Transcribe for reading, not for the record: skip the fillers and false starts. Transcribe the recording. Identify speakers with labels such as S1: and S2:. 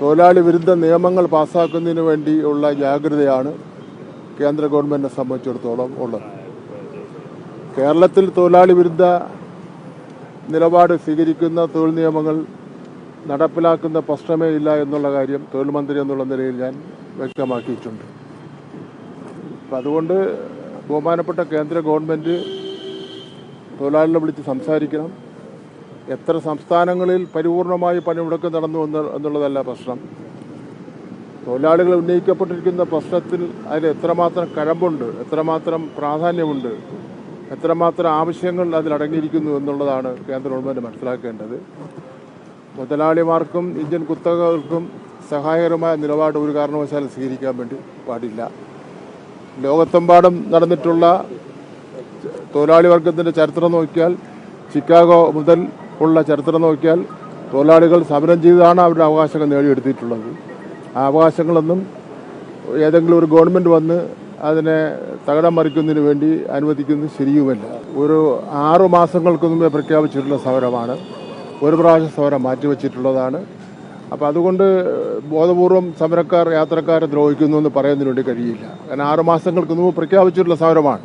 S1: തൊഴിലാളി വിരുദ്ധ നിയമങ്ങൾ പാസ്സാക്കുന്നതിന് വേണ്ടിയുള്ള ജാഗ്രതയാണ് കേന്ദ്ര ഗവൺമെന്റിനെ സംബന്ധിച്ചിടത്തോളം ഉള്ളത്. കേരളത്തിൽ തൊഴിലാളി വിരുദ്ധ നിലപാട് സ്വീകരിക്കുന്ന തൊഴിൽ നിയമങ്ങൾ നടപ്പിലാക്കുന്ന പ്രശ്നമേ ഇല്ല എന്നുള്ള കാര്യം തൊഴിൽ മന്ത്രി എന്നുള്ള നിലയിൽ ഞാൻ വ്യക്തമാക്കിയിട്ടുണ്ട്. അപ്പം അതുകൊണ്ട് ബഹുമാനപ്പെട്ട കേന്ദ്ര ഗവൺമെൻറ് തൊഴിലാളികളെ വിളിച്ച് സംസാരിക്കണം. എത്ര സംസ്ഥാനങ്ങളിൽ പരിപൂർണമായി പണിമുടക്ക് നടന്നു എന്നുള്ളതല്ല പ്രശ്നം. തൊഴിലാളികൾ ഉന്നയിക്കപ്പെട്ടിരിക്കുന്ന പ്രശ്നത്തിൽ അതിൽ എത്രമാത്രം കഴമ്പുണ്ട്, എത്രമാത്രം പ്രാധാന്യമുണ്ട്, എത്രമാത്രം ആവശ്യങ്ങൾ അതിലടങ്ങിയിരിക്കുന്നു എന്നുള്ളതാണ് കേന്ദ്ര ഗവൺമെൻറ് മനസ്സിലാക്കേണ്ടത്. മുതലാളിമാർക്കും ഇന്ത്യൻ കുത്തകകൾക്കും സഹായകരമായ നിലപാട് ഒരു കാരണവശാലും സ്വീകരിക്കാൻ വേണ്ടി പാടില്ല. ലോകത്തെമ്പാടും നടന്നിട്ടുള്ള തൊഴിലാളി വർഗത്തിൻ്റെ ചരിത്രം നോക്കിയാൽ, ചിക്കാഗോ മുതൽ ഉള്ള ചരിത്രം നോക്കിയാൽ തൊഴിലാളികൾ സമരം ചെയ്താണ് അവരുടെ അവകാശങ്ങൾ നേടിയെടുത്തിട്ടുള്ളത്. ആ അവകാശങ്ങളൊന്നും ഏതെങ്കിലും ഒരു ഗവൺമെൻറ് വന്ന് അതിനെ തകിടം മറിക്കുന്നതിന് വേണ്ടി അനുവദിക്കുന്നത് ശരിയുമല്ല. ഒരു 6 മാസങ്ങൾക്ക് മുമ്പേ പ്രഖ്യാപിച്ചിട്ടുള്ള സമരമാണ്. ഒരു പ്രാവശ്യം സമരം മാറ്റിവെച്ചിട്ടുള്ളതാണ്. അപ്പോൾ അതുകൊണ്ട് ബോധപൂർവം സമരക്കാർ യാത്രക്കാരെ ദ്രോഹിക്കുന്നു എന്ന് പറയുന്നതിന് വേണ്ടി കഴിയില്ല. കാരണം 6 മാസങ്ങൾക്ക് മുമ്പ് പ്രഖ്യാപിച്ചിട്ടുള്ള സമരമാണ്.